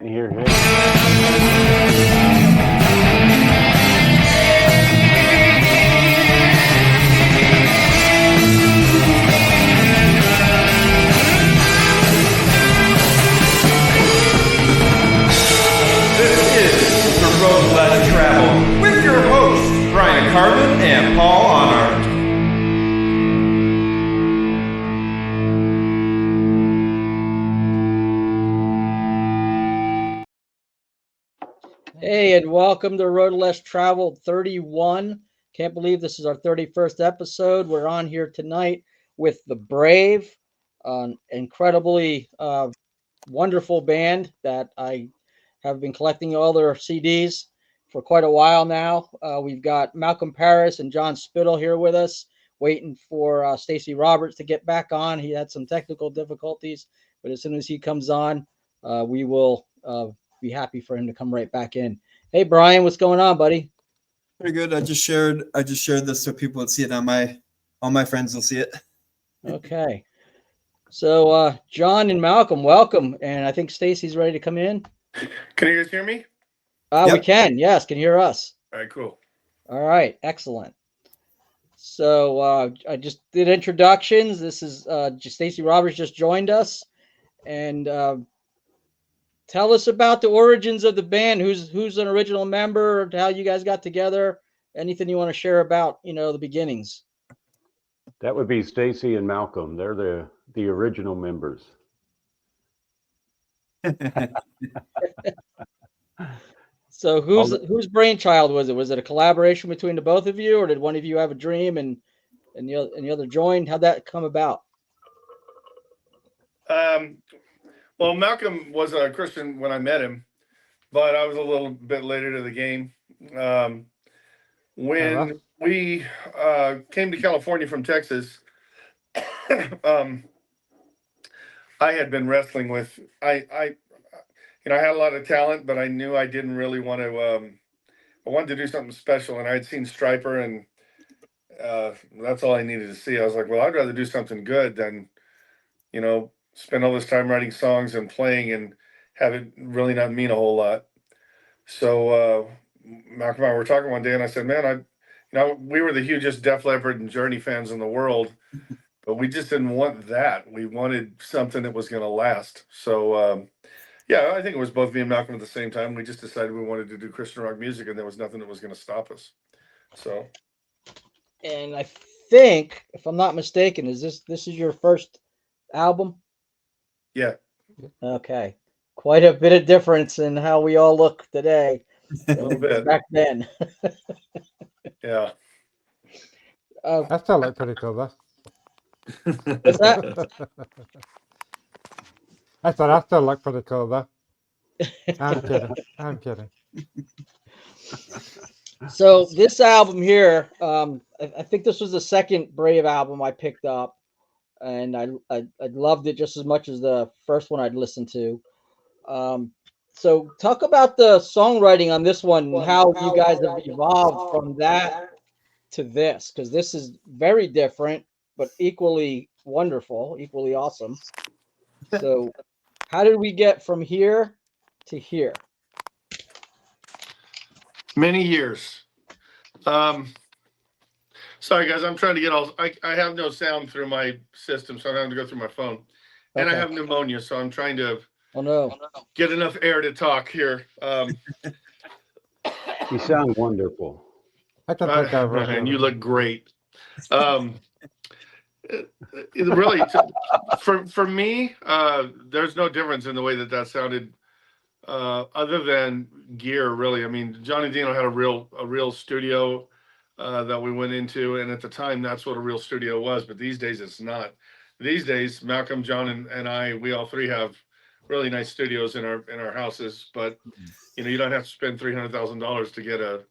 hear him. This is The Road Less Traveled with your hosts, Bryan Carman and Paul Ahnert. Hey, and welcome to Road Less Traveled 31. Can't believe this is our 31st episode. We're on here tonight with The Brave, an incredibly wonderful band that I have been collecting all their CDs for quite a while now. We've got Malcolm Paris and John Spittle here with us, waiting for Stacy Roberts to get back on. He had some technical difficulties, but as soon as he comes on, we will be happy for him to come right back in. Hey, Bryan, what's going on, buddy? Pretty good. I just shared this so people would see it on all my friends will see it. Okay. So John and Malcolm, welcome. And I think Stacy's ready to come in. Can you guys hear me? We Yep. can. Yes, can hear us. All right, cool. All right, excellent. So I just did introductions. This is Stacy Roberts just joined us, and tell us about the origins of the band. Who's an original member? How you guys got together? Anything you want to share about the beginnings? That would be Stacy and Malcolm. They're the original members. So whose brainchild was it? Was it a collaboration between the both of you, or did one of you have a dream and the other joined? How'd that come about? Well, Malcolm was a Christian when I met him, but I was a little bit later to the game. When we came to California from Texas, I had been wrestling with I had a lot of talent, but I knew I didn't really want to. I wanted to do something special, and I had seen Stryper, and that's all I needed to see. I was like, well, I'd rather do something good than, spend all this time writing songs and playing and have it really not mean a whole lot. So Malcolm and I were talking one day, and I said, man, we were the hugest Def Leppard and Journey fans in the world, but we just didn't want that. We wanted something that was going to last. So, yeah, I think it was both me and Malcolm at the same time. We just decided we wanted to do Christian rock music, and there was nothing that was going to stop us. So, And I think, if I'm not mistaken, this is your first album? yeah. Okay. Quite a bit of difference in how we all look today. A little bit. Back then. Yeah. That still look pretty cool, though. What's that? I thought that still looked pretty cool, though. I'm kidding. So this album here, I think this was the second Brave album I picked up, and I loved it just as much as the first one I'd listened to. So talk about the songwriting on this one and how you guys have evolved from that to this, because this is very different, but equally wonderful, equally awesome. So how did we get from here to here? Many years. Sorry, guys. I'm trying to get I have no sound through my system, so I'm having to go through my phone. And I Okay. have pneumonia, so I'm trying to Oh no. get enough air to talk here. You sound wonderful. I can take over. And you look great. Really, for me, there's no difference in the way that sounded, other than gear. Really, I mean, Johnny Dino had a real studio that we went into, and at the time, that's what a real studio was. But these days, it's not. These days, Malcolm, John, and I, we all three have really nice studios in our houses. But you don't have to spend $300,000 to get a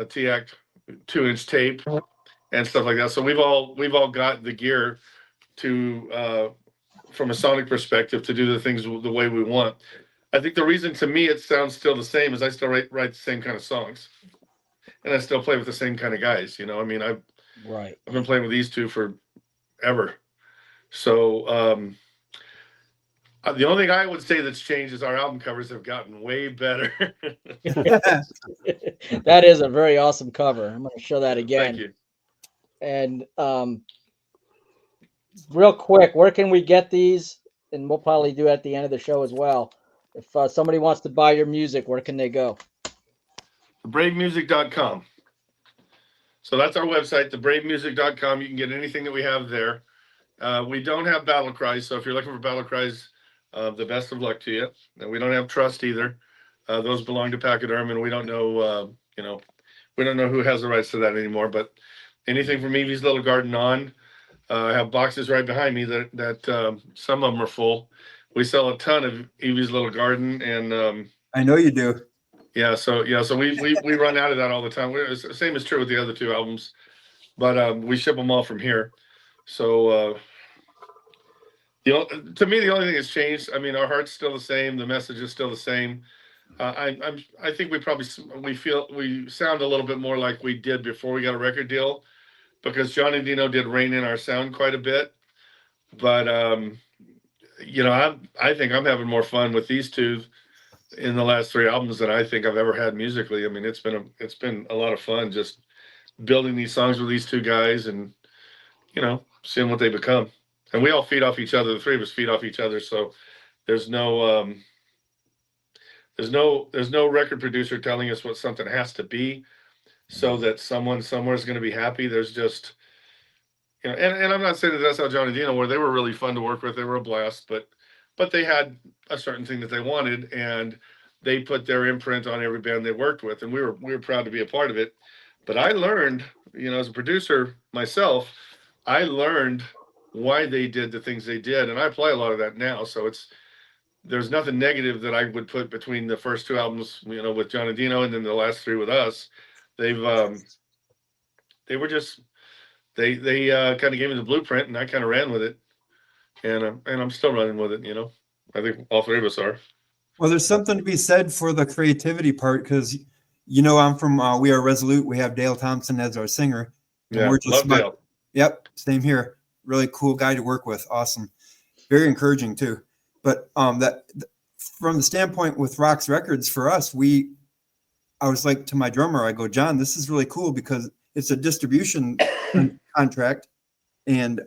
TAC 2-inch tape and stuff like that. So we've all got the gear to from a sonic perspective to do the things the way we want. I think the reason to me it sounds still the same is I still write the same kind of songs, and I still play with the same kind of guys. I mean, I've been playing with these two forever. So The only thing I would say that's changed is our album covers have gotten way better. That is a very awesome cover. I'm going to show that again. Thank you. And real quick, where can we get these? And we'll probably do at the end of the show as well. If somebody wants to buy your music, where can they go? TheBraveMusic.com. So that's our website, TheBraveMusic.com. You can get anything that we have there. We don't have battle cries, so if you're looking for battle cries, the best of luck to you. And we don't have trust either. Those belong to Pachyderm, and we don't know, we don't know who has the rights to that anymore. But anything from Evie's Little Garden on, I have boxes right behind me that some of them are full. We sell a ton of Evie's Little Garden, and I know you do. so we run out of that all the time. Same is true with the other two albums, but we ship them all from here. So to me, the only thing that's changed, I mean, our heart's still the same. The message is still the same. I think we sound a little bit more like we did before we got a record deal, because Johnny Dino did rein in our sound quite a bit. But I think I'm having more fun with these two in the last three albums than I think I've ever had musically. I mean, it's been a lot of fun just building these songs with these two guys and seeing what they become. And we all feed off each other. The three of us feed off each other. So there's no record producer telling us what something has to be so that someone somewhere is going to be happy. There's just, and I'm not saying that that's how Johnny Dino were. They were really fun to work with. They were a blast, but they had a certain thing that they wanted, and they put their imprint on every band they worked with, and we were proud to be a part of it. But I learned, as a producer myself, I learned why they did the things they did, and I apply a lot of that now. So there's nothing negative that I would put between the first two albums, with Johnny Dino, and then the last three with us. They kind of gave me the blueprint, and I kind of ran with it, and I'm still running with it. I think all three of us are. Well, there's something to be said for the creativity part, because I'm from We Are Resolute. We have Dale Thompson as our singer. Yeah, we're just love Dale. Yep, same here. Really cool guy to work with. Awesome, very encouraging too. But that from the standpoint with Rox Records, for us, I was like to my drummer, I go, John, this is really cool because it's a distribution contract, and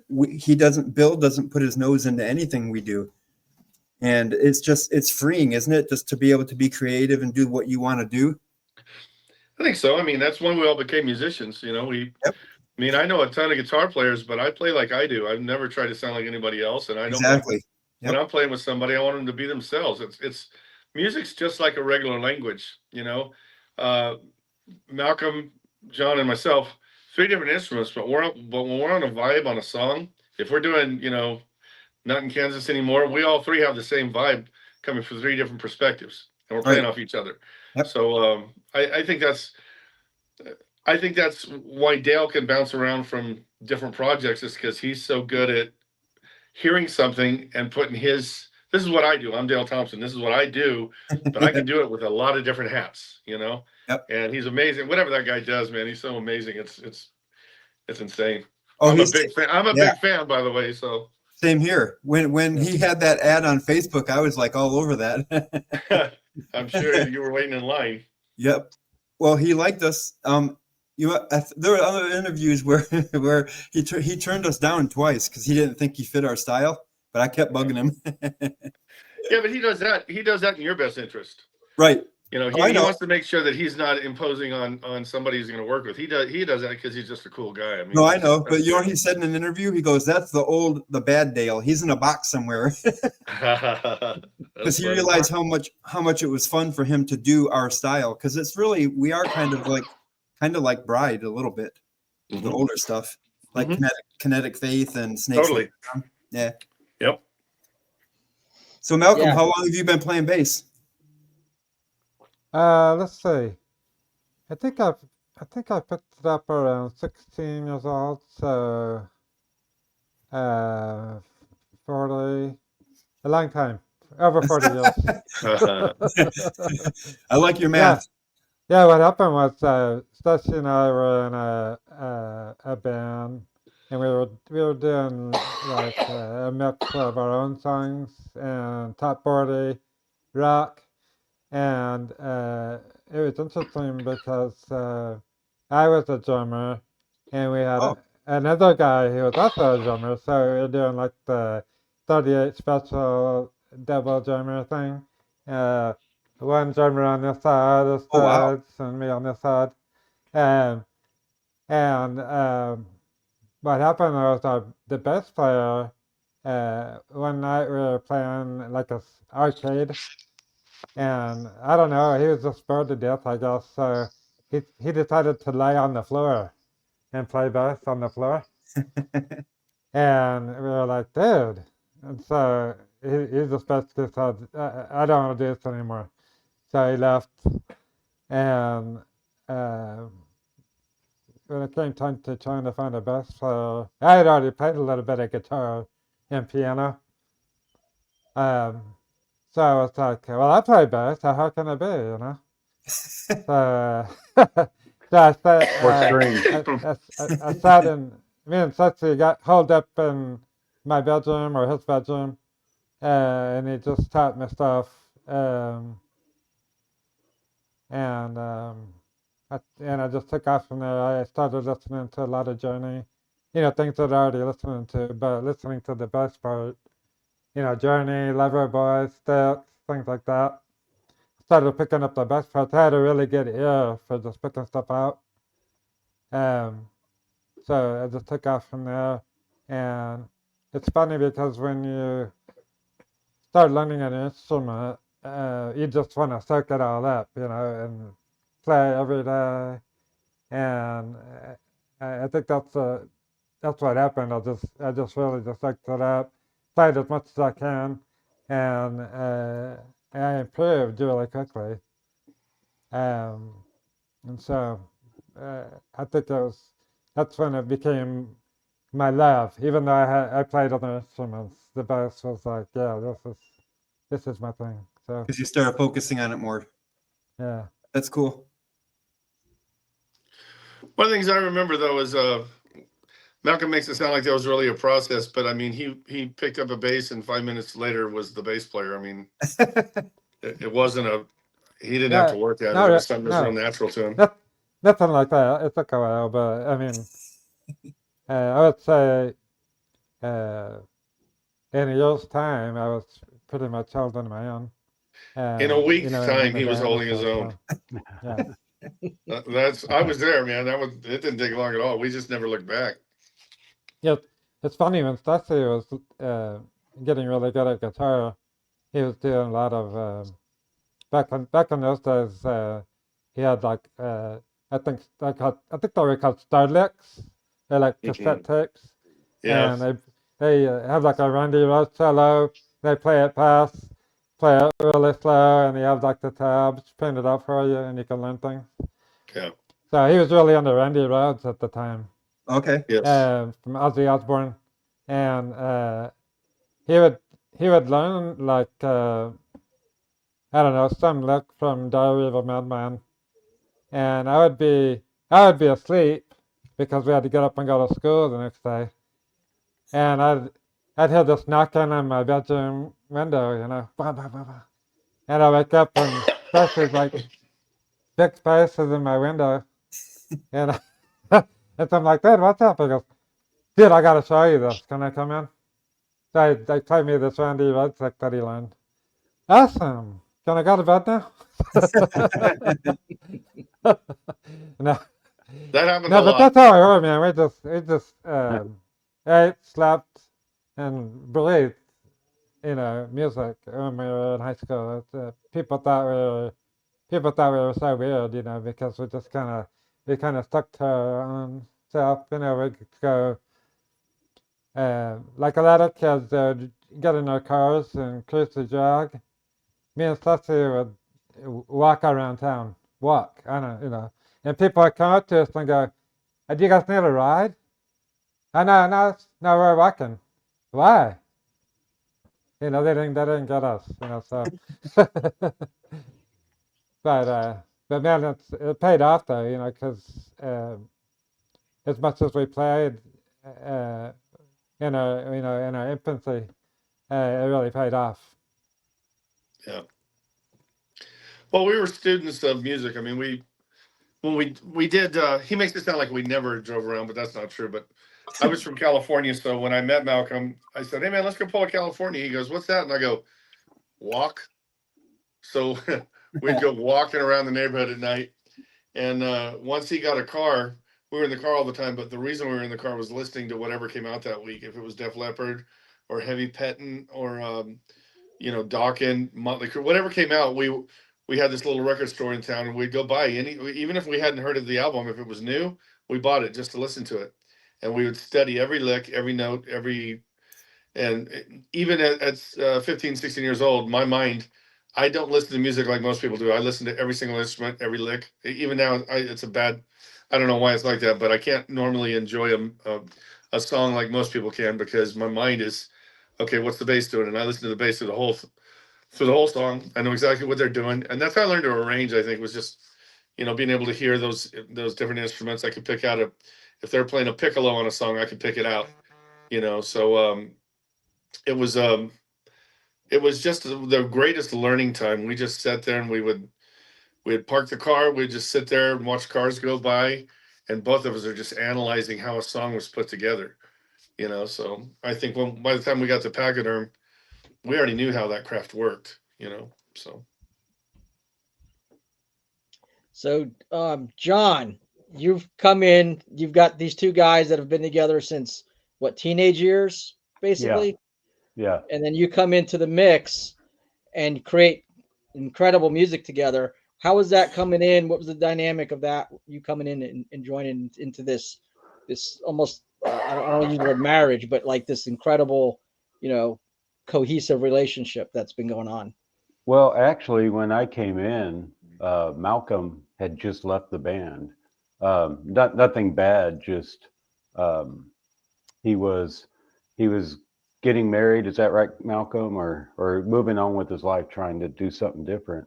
Bill doesn't put his nose into anything we do. And it's freeing, isn't it? Just to be able to be creative and do what you want to do. I think so. I mean, that's when we all became musicians. Yep. I mean, I know a ton of guitar players, but I play like I do. I've never tried to sound like anybody else, and I don't. Exactly. When I'm playing with somebody, I want them to be themselves. It's music's just like a regular language. Malcolm, John, and myself, three different instruments, but when we're on a vibe on a song, if we're doing, Not in Kansas Anymore, we all three have the same vibe coming from three different perspectives, and we're playing off each other. Yep. So I think that's why Dale can bounce around from different projects, is because he's so good at hearing something and putting this is what I do. I'm Dale Thompson. This is what I do, but I can do it with a lot of different hats, Yep. And he's amazing. Whatever that guy does, man, he's so amazing. It's insane. Oh, I'm a big fan. I'm a big fan, by the way. So same here. When he had that ad on Facebook, I was like all over that. I'm sure you were waiting in line. Yep. Well, he liked us. There were other interviews where he turned us down twice because he didn't think he fit our style, but I kept bugging him. Yeah, but he does that. He does that in your best interest. Right. He wants to make sure that he's not imposing on somebody he's going to work with. He does that because he's just a cool guy. I mean, no, I know, but what he said in an interview? He goes, "That's the bad Dale. He's in a box somewhere." Because he realized how much it was fun for him to do our style. Because we are kind of like Bride a little bit, the older stuff, like Kinetic Faith and Snakes. Totally. Yeah. Yep. So Malcolm, how long have you been playing bass? Let's see. I think I picked it up around 16 years old. So 40, a long time, over 40 years. I like your math. Yeah, what happened was Stacy and I were in a band, and we were doing like a mix of our own songs and top 40 rock, and it was interesting because I was a drummer, and we had Oh. another guy who was also a drummer, so we were doing like the 38 special double drummer thing. Uh, One drummer on this side of the Oh, wow. stage and me on this side. Um, and what happened was the bass player, one night we were playing like a arcade, and I don't know, he was just bored to death, I guess. So he decided to lay on the floor and play bass on the floor. And we were like, dude. And so he just basically said, I don't want to do this anymore. So he left. And when it came time to trying to find a bass player, I had already played a little bit of guitar and piano. So I was like, well, I play bass, so how can it be, you know? So, so I sat, Or strings. I sat in, me and Sexy got holed up in my bedroom or his bedroom, and he just taught me stuff. And I just took off from there. I started listening to a lot of Journey, things that I already listening to, but listening to the best part, Journey, Loverboy, Styx, things like that. Started picking up the best parts. I had a really good ear for just picking stuff out. So I just took off from there. And it's funny because when you start learning an instrument, you just want to soak it all up, and play every day. And I think that's what happened. I just really just soaked it up, played as much as I can, and I improved really quickly. And so I think that's when it became my love. Even though I played other instruments, the bass was like, yeah, this is my thing. So Because you started focusing on it more. yeah. That's cool. One of the things I remember though is Malcolm makes it sound like that was really a process, but I mean he picked up a bass and 5 minutes later was the bass player. I mean, it wasn't he didn't have to work at it. It was something that was real natural to him. Nothing like that. It took a while, but I mean, I would say in a year's time, I was pretty much holding my own. In a week's time, he was band holding his stuff, own. so, yeah. I was there, man. It didn't take long at all. We just never looked back. Yeah, it's funny when Stacy was getting really good at guitar. He was doing a lot of back in those days. He had like I think they were called Starlicks. They're like cassette tapes, Yeah. and they have like a Randy Rhoads cello. They play it fast, play it really slow, and they have like the tabs printed out for you, and you can learn things. Yeah. So he was really into Randy Rhoads at the time. Okay. Yes. From Ozzy Osbourne, and he would learn like I don't know, some lick from Diary of a Madman, and I would be asleep because we had to get up and go to school the next day, and I'd hear this knocking on my bedroom window, bah, bah, bah, bah. And I wake up and there's like big spaces in my window, and and so I'm like, Dad, what's up? He goes, dude, I gotta show you this. Can I come in? They played me this Randy Rhoads trick that he learned. Awesome. Can I go to bed now? No, That happened no, a but lot. that's how we were, man. We just ate, slept, and breathed, music when we were in high school. People thought we were so weird, because we kind of stuck to our own self. We could go, like a lot of kids would get in their cars and cruise to drag. Me and Ceci would walk around town, I don't know, and people would come up to us and go, do you guys need a ride? No, we're walking. Why? They didn't get us, so. But man, it paid off though, because as much as we played, in our infancy, it really paid off. Yeah. Well, we were students of music. I mean, when we did, he makes it sound like we never drove around, but that's not true. But I was from California, so when I met Malcolm, I said, "Hey man, let's go pull a California." He goes, "What's that?" And I go, "Walk." So we'd go walking around the neighborhood at night. And once he got a car, we were in the car all the time. But the reason we were in the car was listening to whatever came out that week. If it was Def Leppard or Heavy Pettin or Dawkins, Motley Crue, whatever came out, we had this little record store in town, and we'd go buy even if we hadn't heard of the album, if it was new, we bought it just to listen to it, and we would study every lick, every note, and even at 15, 16 years old, my mind, I don't listen to music like most people do. I listen to every single instrument, every lick. Even now, it's a bad. I don't know why it's like that, but I can't normally enjoy a song like most people can, because my mind is, okay, what's the bass doing? And I listen to the bass through the whole song. I know exactly what they're doing, and that's how I learned to arrange. I think was just being able to hear those different instruments. I could pick out if they're playing a piccolo on a song, I could pick it out. So it was just the greatest learning time. We just sat there and we'd park the car. We'd just sit there and watch cars go by, and both of us are just analyzing how a song was put together. So I think by the time we got to Pachyderm, we already knew how that craft worked. So, John, you've come in. You've got these two guys that have been together since what, teenage years, basically. Yeah. And then you come into the mix and create incredible music together. How was that coming in? What was the dynamic of that? You coming in and joining into this almost I don't want to use the word marriage, but like this incredible, cohesive relationship that's been going on. Well, actually, when I came in, Malcolm had just left the band. Nothing bad, just he was getting married. Is that right, Malcolm? Or moving on with his life, trying to do something different.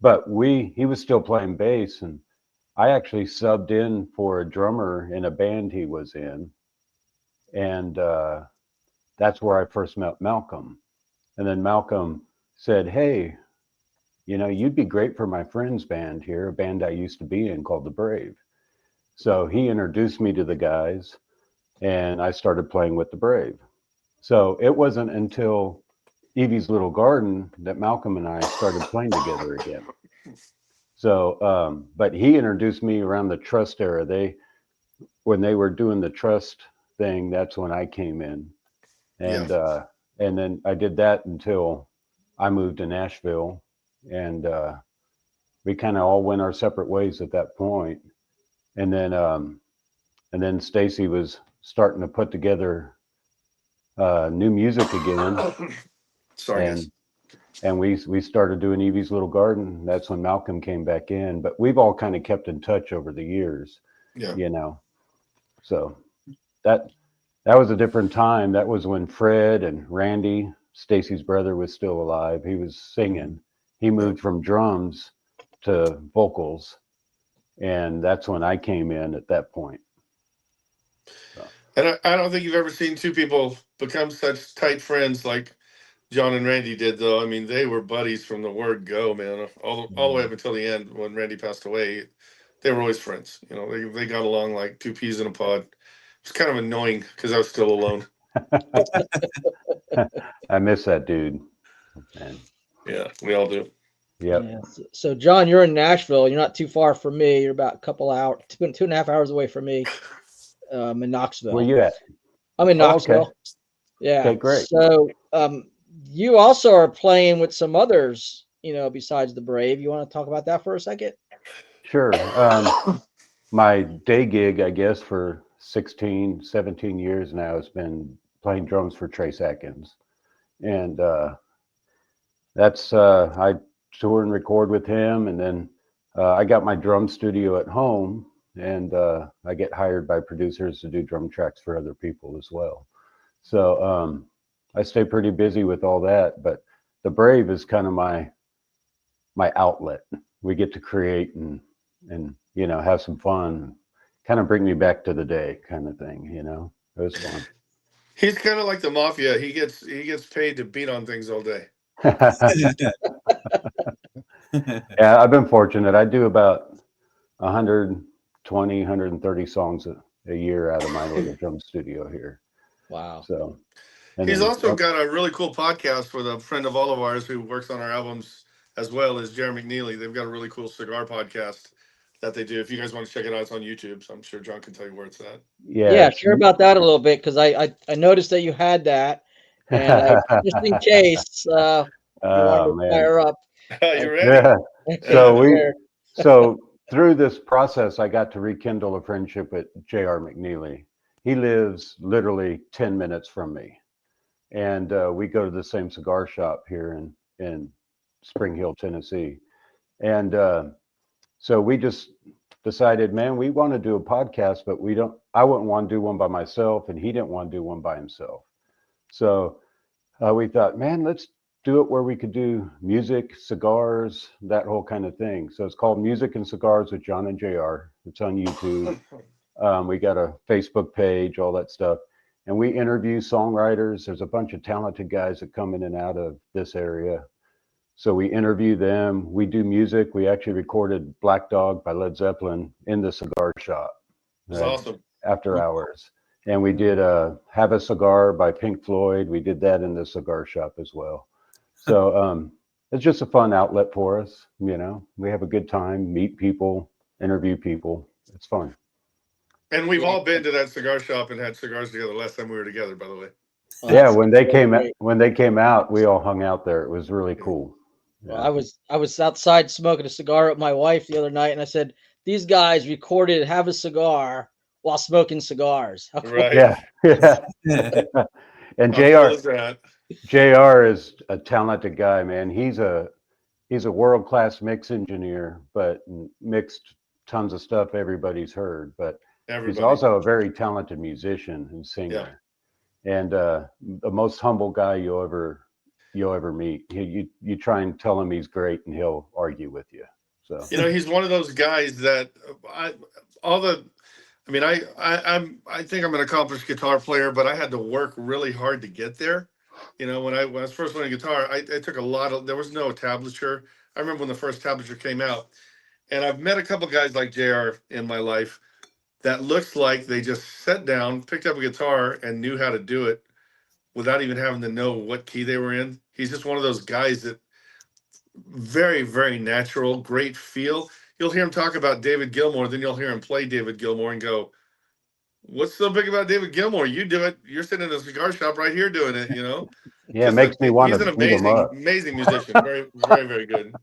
But he was still playing bass, and I actually subbed in for a drummer in a band he was in, and that's where I first met Malcolm. And then Malcolm said, "Hey, you'd be great for my friend's band here, a band I used to be in called The Brave." So he introduced me to the guys, and I started playing with The Brave. So it wasn't until Evie's Little Garden that Malcolm and I started playing together again. So, but he introduced me around the Trust era. When they were doing the Trust thing, that's when I came in. And and then I did that until I moved to Nashville, and we kind of all went our separate ways at that point. And then Stacy was starting to put together new music again. Sorry. And we started doing Evie's Little Garden. That's when Malcolm came back in. But we've all kind of kept in touch over the years. Yeah. So that was a different time. That was when Fred and Randy, Stacy's brother, was still alive. He was singing. He moved from drums to vocals, and that's when I came in at that point. So. And I don't think you've ever seen two people become such tight friends like John and Randy did, though. I mean, they were buddies from the word go, man. All the way up until the end, when Randy passed away, they were always friends. They got along like two peas in a pod. It's kind of annoying because I was still alone. I miss that dude, man. Yeah, we all do. Yep. Yeah. So, John, you're in Nashville. You're not too far from me. You're about a couple hours, 2.5 hours away from me. In Knoxville. Where you at? I'm in Knoxville. Okay. Yeah. Okay, great. So, you also are playing with some others, besides the Brave. You want to talk about that for a second? Sure. My day gig, I guess, for 16, 17 years now has been playing drums for Trace Atkins. And that's, I tour and record with him. And then I got my drum studio at home, and I get hired by producers to do drum tracks for other people as well. So I stay pretty busy with all that, but the Brave is kind of my outlet. We get to create and have some fun, kind of bring me back to the day kind of thing, It was fun. He's kind of like the mafia. He gets paid to beat on things all day. Yeah, I've been fortunate. I do about 120, 130 songs a year out of my little drum studio here. Wow. So, and He's then, also got a really cool podcast with a friend of all of ours who works on our albums as well as Jerry McNeely. They've got a really cool cigar podcast that they do. If you guys want to check it out, it's on YouTube. So I'm sure John can tell you where it's at. yeah, Yeah, share about that a little bit because I noticed that you had that, and I just in case you wanted oh to man. fire up. You ready? Yeah. So through this process, I got to rekindle a friendship with J.R. McNeely. He lives literally 10 minutes from me, and we go to the same cigar shop here in Spring Hill, Tennessee. And so we just decided, man, we want to do a podcast, but I wouldn't want to do one by myself, and he didn't want to do one by himself. So we thought, man, let's do it where we could do music, cigars, that whole kind of thing. So it's called Music and Cigars with John and JR. It's on YouTube. We got a Facebook page, all that stuff. And we interview songwriters. There's a bunch of talented guys that come in and out of this area. So we interview them. We do music. We actually recorded Black Dog by Led Zeppelin in the cigar shop. It's awesome. After hours. And we did Have a Cigar by Pink Floyd. We did that in the cigar shop as well. So it's just a fun outlet for us. You know, we have a good time, meet people, interview people. It's fun. And we've all been to that cigar shop and had cigars together last time we were together, by the way. Yeah, when they came out, we all hung out there. It was really cool. Well, I was outside smoking a cigar with my wife the other night, and I said, "These guys recorded Have a Cigar while smoking cigars." How cool. Right. Yeah. And How cool is that? JR is a talented guy, man. He's a world-class mix engineer, but mixed tons of stuff everybody's heard. But he's also a very talented musician and singer, and the most humble guy you'll ever meet. You try and tell him he's great, and he'll argue with you. So he's one of those guys that I think I'm an accomplished guitar player, but I had to work really hard to get there. When I was first learning guitar, I took there was no tablature. I remember when the first tablature came out, and I've met a couple guys like JR in my life that looks like they just sat down, picked up a guitar, and knew how to do it without even having to know what key they were in. He's just one of those guys that very, very natural, great feel. You'll hear him talk about David Gilmour, then you'll hear him play David Gilmour and go, "What's so big about David Gilmour? You do it. You're sitting in a cigar shop right here doing it, Yeah, it makes me want to beat him up. Amazing musician. Very, very, very good.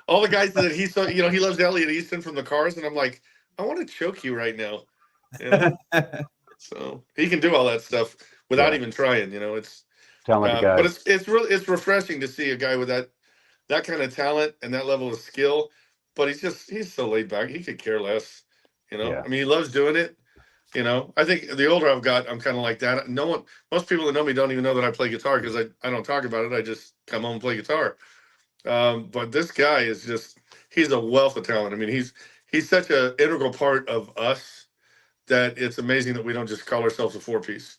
All the guys that he loves Elliot Easton from the Cars, and I'm like, I want to choke you right now. So he can do all that stuff without even trying. It's talented guy. But it's refreshing to see a guy with that kind of talent and that level of skill. But he's so laid back. He could care less. I mean, he loves doing it. I think the older I've got, I'm kind of like that. Most people that know me don't even know that I play guitar because I don't talk about it. I just come home and play guitar. But this guy he's a wealth of talent. I mean, he's such an integral part of us that it's amazing that we don't just call ourselves a four-piece,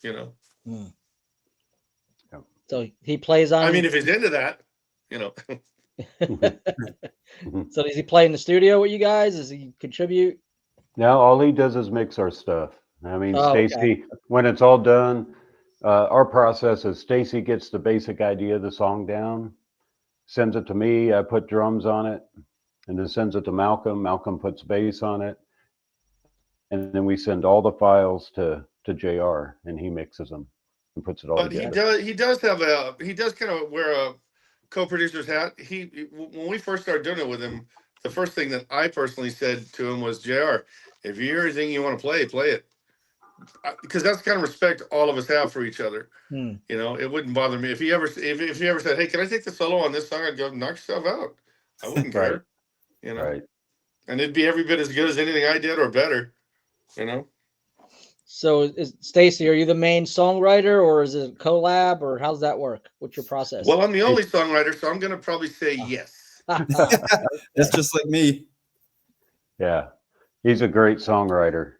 So he plays on. I mean, if he's into that, So does he play in the studio with you guys? Does he contribute? No, all he does is mix our stuff. I mean, Stacy, when it's all done, our process is Stacy gets the basic idea of the song down, sends it to me, I put drums on it, and then sends it to Malcolm. Malcolm puts bass on it, and then we send all the files to JR, and he mixes them and puts it all together. But he does kind of wear a co-producer's hat. When we first started doing it with him, the first thing that I personally said to him was, JR, if you hear anything you want to play it. Because that's the kind of respect all of us have for each other. It wouldn't bother me if he ever said, "Hey, can I take the solo on this song?" I'd go, "Knock yourself out." I wouldn't care. Right. And it'd be every bit as good as anything I did or better. So, Stacy, are you the main songwriter, or is it a collab, or how's that work? What's your process? Well, I'm the only songwriter, so I'm going to probably say yes. That's just like me. Yeah, he's a great songwriter.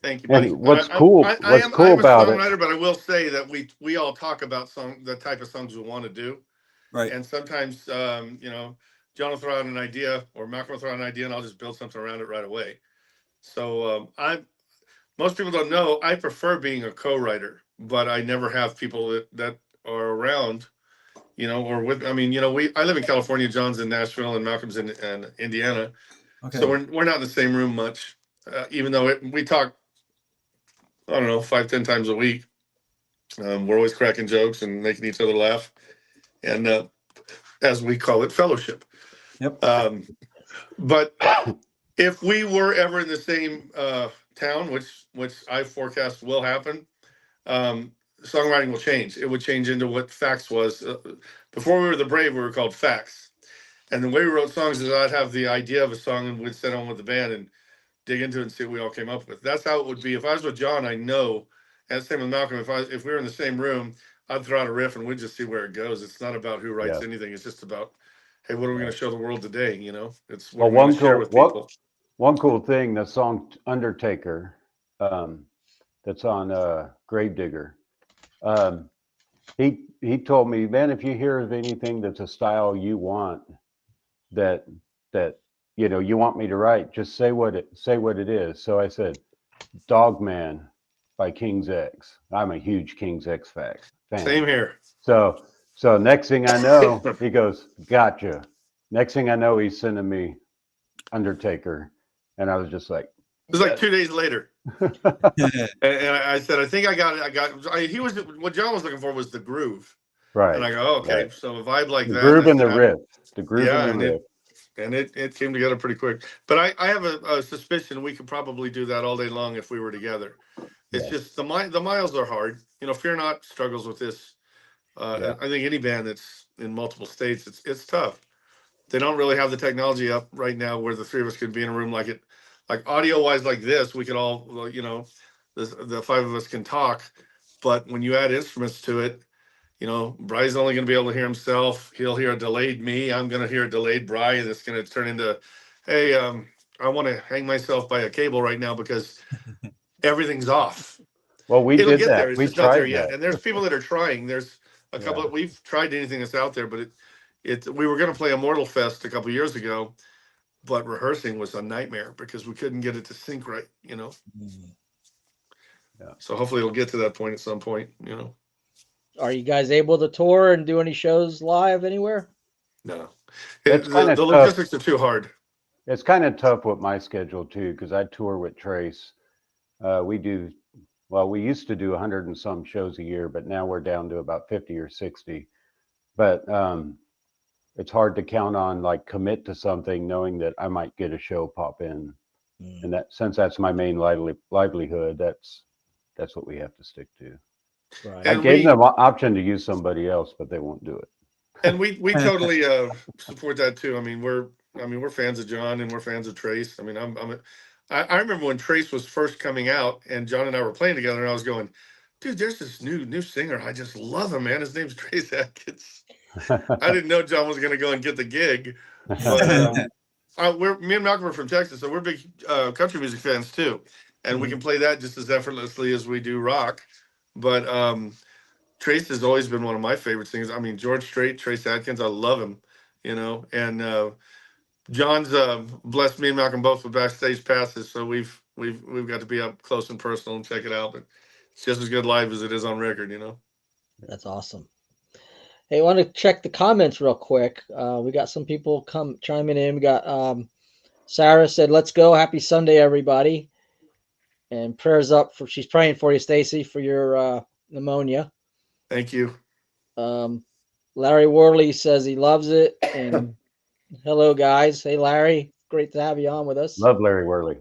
Thank you, buddy. And what's cool, I what's am cool a about it, songwriter, but I will say that we all talk about the type of songs we want to do, Right. and sometimes John will throw out an idea or Malcolm will throw out an idea, and I'll just build something around it right away. So most people don't know I prefer being a co-writer, but I never have people that are around, or with. I mean, I live in California, John's in Nashville, and Malcolm's in Indiana, Okay. so we're not in the same room much, even though we talk. I don't know, 5-10 times a week. We're always cracking jokes and making each other laugh, and as we call it, fellowship. Yep. But if we were ever in the same town, which I forecast will happen, songwriting will change. It would change into what Fax was. Before we were the Brave, we were called Fax. And the way we wrote songs is I'd have the idea of a song and we'd sit on with the band and dig into it and see what we all came up with. That's how it would be. If I was with John, I know, and same with Malcolm, if we were in the same room, I'd throw out a riff and we'd just see where it goes. It's not about who writes Yeah. anything. It's just about, hey, what are we going to show the world today? It's what well, we're going to share with people. one cool thing, the song Undertaker, that's on Gravedigger. He told me, man, if you hear of anything that's a style you want, that you want me to write, just say what it is. So I said, Dogman by King's X. I'm a huge King's X fan. Same here. So next thing I know, he goes, gotcha. Next thing I know, he's sending me Undertaker, and I was just like, it was like 2 days later. And I said, I think I got it. He was, what John was looking for was the groove. right. And I go, oh, okay. Right. So a vibe like The that. groove and the riff. The groove and the riff. And it came together pretty quick. But I have a suspicion we could probably do that all day long if we were together. It's just the miles are hard. Fear Not struggles with this. I think any band that's in multiple states, it's tough. They don't really have the technology up right now where the three of us could be in a room like audio wise like this. We could all, the five of us can talk. But when you add instruments to it, Bry's only going to be able to hear himself. He'll hear a delayed me. I'm going to hear a delayed Bry. That's going to turn into, hey, I want to hang myself by a cable right now because everything's off. Well, we It'll did get that. there. It's We just not there tried yet. that. And there's people that are trying. There's a couple we've tried anything that's out there, but we were going to play Immortal Fest a couple years ago, but rehearsing was a nightmare because we couldn't get it to sync right, Yeah. So hopefully it'll get to that point at some point, Are you guys able to tour and do any shows live anywhere? No. It's kinda the tough. logistics are too hard. It's kind of tough with my schedule too, because I tour with Trace. We used to do 100 and some shows a year, but now we're down to about 50 or 60. But it's hard to count on, commit to something knowing that I might get a show pop in. And that, since that's my main livelihood, that's what we have to stick to. Right. I gave them an option to use somebody else, but they won't do it. And we totally support that too. I mean, we're fans of John and we're fans of Trace. I mean, I remember when Trace was first coming out and John and I were playing together, and I was going, dude, there's this new singer. I just love him, man. His name's Trace Atkins. I didn't know John was going to go and get the gig, but me and Malcolm are from Texas, so we're big country music fans too, and we can play that just as effortlessly as we do rock. But Trace has always been one of my favorite singers. I mean, George Strait, Trace Atkins, I love him, and John's blessed me and Malcolm both with backstage passes, so we've got to be up close and personal and check it out. But it's just as good live as it is on record, That's awesome. Hey, I want to check the comments real quick. We got some people chiming in. We got Sarah said, "Let's go. Happy Sunday, everybody." And prayers up she's praying for you, Stacy, for your pneumonia. Thank you. Larry Worley says he loves it. And hello, guys. Hey, Larry. Great to have you on with us. Love Larry Worley.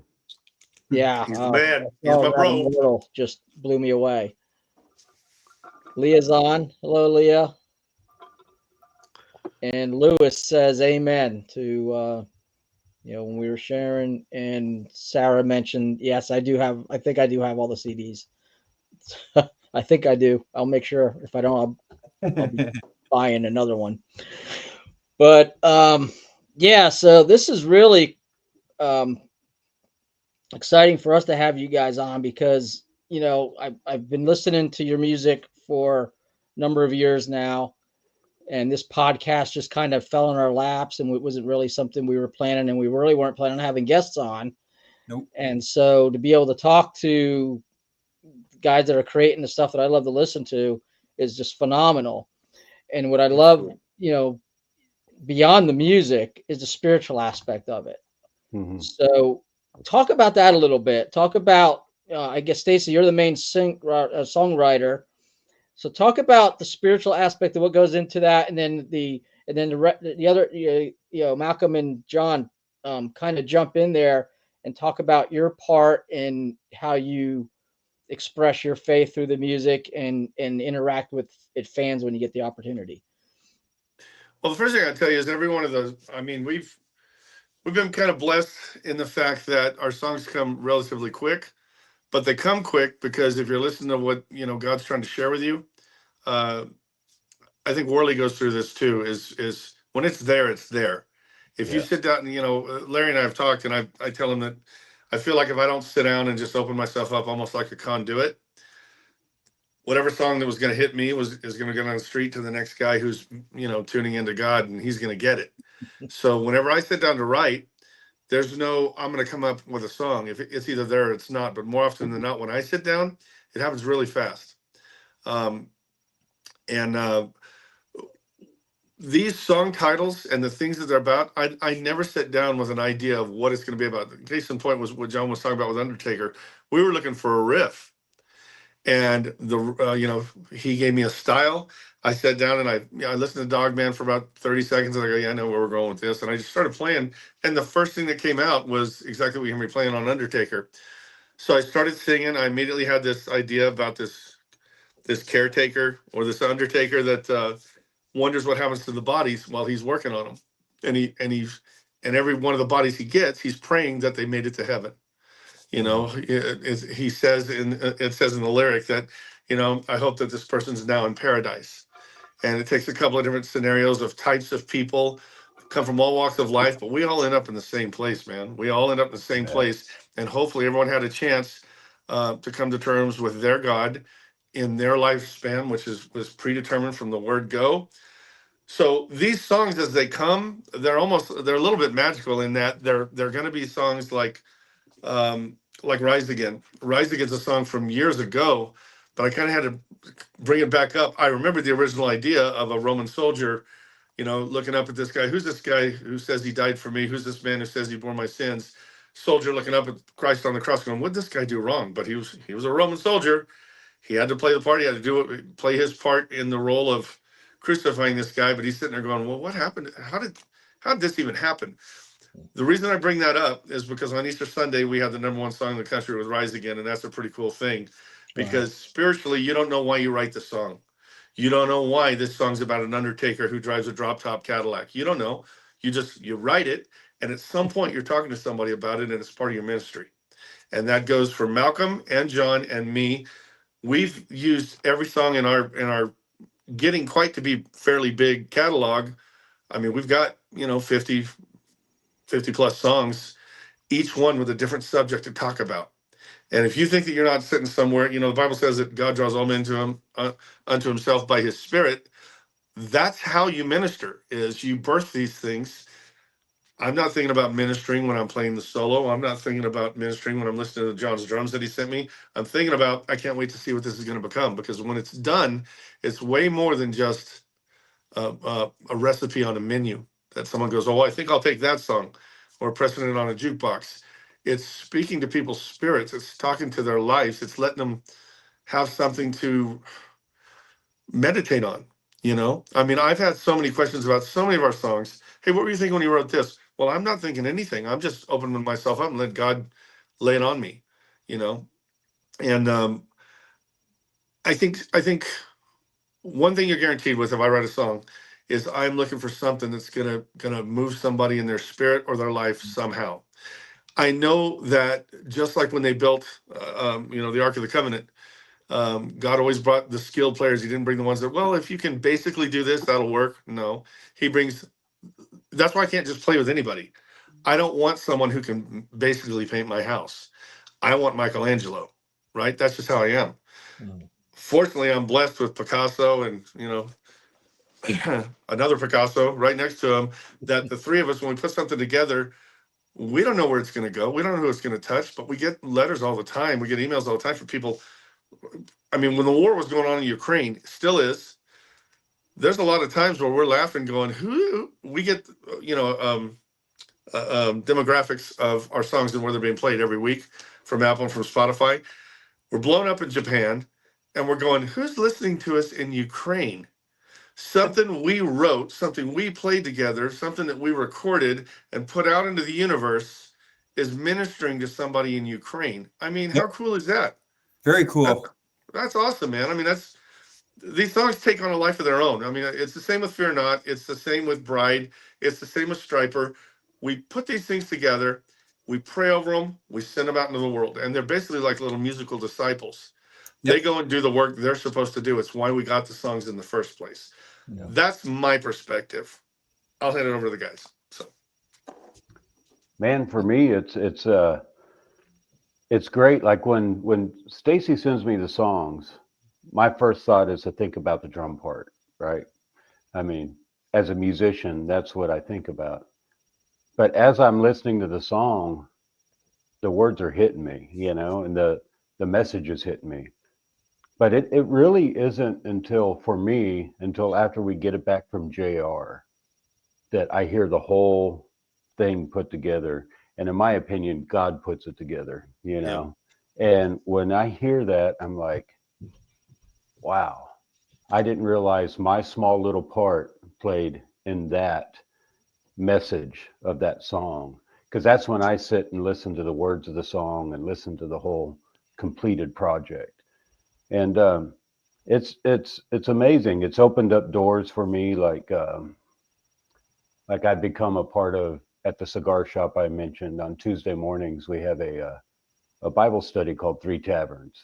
Yeah. He's the man. He's my bro. Immortal just blew me away. Leah's on. Hello, Leah. And Lewis says amen to when we were sharing, and Sarah mentioned, yes, I think I do have all the CDs. I think I do. I'll make sure. If I don't, I'll be buying another one. But so this is really exciting for us to have you guys on because, you know, I've been listening to your music for a number of years now. And this podcast just kind of fell in our laps, and it wasn't really something we were planning, and we really weren't planning on having guests on. Nope. And so to be able to talk to guys that are creating the stuff that I love to listen to is just phenomenal. And what I love, you know, beyond the music is the spiritual aspect of it. Mhm. So talk about that a little bit. Talk about, I guess, Stacy, you're the main songwriter. So talk about the spiritual aspect of what goes into that, and then the other, you know, Malcolm and John kind of jump in there and talk about your part in how you express your faith through the music and interact with fans when you get the opportunity. Well, the first thing I tell you is every one of those. I mean, we've been kind of blessed in the fact that our songs come relatively quick, but they come quick because if you're listening to what God's trying to share with you, I think Worley goes through this too. Is when it's there, it's there. If you Yes. sit down, and Larry and I have talked, and I tell him that I feel like if I don't sit down and just open myself up, almost like a conduit, whatever song that was going to hit me is going to go down the street to the next guy who's tuning into God, and he's going to get it. So whenever I sit down to write, there's no I'm going to come up with a song. If it's either there or it's not, but more often than not, when I sit down, it happens really fast. And these song titles and the things that they're about, I never sit down with an idea of what it's going to be about. Case in point was what John was talking about with Undertaker. We were looking for a riff, and he gave me a style. I sat down and I listened to Dogman for about 30 seconds, and I go, yeah, I know where we're going with this, and I just started playing. And the first thing that came out was exactly what you're going to be playing on Undertaker. So I started singing. I immediately had this idea about this caretaker or this Undertaker that wonders what happens to the bodies while he's working on them, and every one of the bodies he gets, he's praying that they made it to heaven. He says it says in the lyric that I hope that this person's now in paradise, and it takes a couple of different scenarios of types of people come from all walks of life, but we all end up in the same place, man. We all end up in the same place, and hopefully everyone had a chance to come to terms with their God in their lifespan, which was predetermined from the word go. So these songs, as they come, they're a little bit magical in that they're going to be songs like Rise Again. Rise Again's a song from years ago, but I kind of had to bring it back up. I remember the original idea of a Roman soldier, looking up at this guy. Who's this guy who says he died for me? Who's this man who says he bore my sins? Soldier looking up at Christ on the cross going, what did this guy do wrong? But he was a Roman soldier. He had to play the part. He had to play his part in the role of crucifying this guy. But he's sitting there going, well, what happened? How did this even happen? The reason I bring that up is because on Easter Sunday, we have the number one song in the country with Rise Again. And that's a pretty cool thing because spiritually, you don't know why you write the song. You don't know why this song's about an Undertaker who drives a drop top Cadillac. You don't know. You write it. And at some point, you're talking to somebody about it, and it's part of your ministry. And that goes for Malcolm and John and me. We've used every song in our getting quite to be fairly big catalog. I mean, we've got 50 plus songs, each one with a different subject to talk about. And if you think that you're not sitting somewhere, the Bible says that God draws all men to him unto himself by his Spirit. That's how you minister, is you birth these things. I'm not thinking about ministering when I'm playing the solo. I'm not thinking about ministering when I'm listening to John's drums that he sent me. I'm thinking about, I can't wait to see what this is going to become, because when it's done, it's way more than just a recipe on a menu that someone goes, oh, I think I'll take that song, or pressing it on a jukebox. It's speaking to people's spirits. It's talking to their lives. It's letting them have something to meditate on. I mean, I've had so many questions about so many of our songs. Hey, what were you thinking when you wrote this? Well, I'm not thinking anything. I'm just opening myself up and let God lay it on me, And I think one thing you're guaranteed with, if I write a song, is I'm looking for something that's gonna move somebody in their spirit or their life somehow. I know that just like when they built, the Ark of the Covenant, God always brought the skilled players. He didn't bring the ones that, well, if you can basically do this, that'll work. No, he brings. That's why I can't just play with anybody. I don't want someone who can basically paint my house. I want Michelangelo, right? That's just how I am. Mm. Fortunately, I'm blessed with Picasso and, another Picasso right next to him, that the three of us, when we put something together, we don't know where it's going to go. We don't know who it's going to touch, but we get letters all the time. We get emails all the time from people. I mean, when the war was going on in Ukraine, still is, there's a lot of times where we're laughing going, who we get, demographics of our songs and where they're being played every week from Apple and from Spotify. We're blown up in Japan and we're going, who's listening to us in Ukraine? Something we wrote, something we played together, something that we recorded and put out into the universe is ministering to somebody in Ukraine. I mean, how Yep. cool is that? Very That- cool. That's awesome, man. I mean, these songs take on a life of their own. I mean, it's the same with Fear Not. It's the same with Bride. It's the same with Striper. We put these things together. We pray over them. We send them out into the world. And they're basically like little musical disciples. They Yep. go and do the work they're supposed to do. It's why we got the songs in the first place. Yeah. That's my perspective. I'll hand it over to the guys. So Man, for me, it's great. Like when Stacy sends me the songs, my first thought is to think about the drum part, right? I mean, as a musician, that's what I think about. But as I'm listening to the song, the words are hitting me, and the message is hitting me. But it really isn't until, for me, until after we get it back from JR that I hear the whole thing put together. And in my opinion, God puts it together. And when I hear that, I'm like, wow, I didn't realize my small little part played in that message of that song. Because that's when I sit and listen to the words of the song and listen to the whole completed project. And it's amazing. It's opened up doors for me, like I've become a part of at the cigar shop I mentioned. On Tuesday mornings, we have a Bible study called Three Taverns.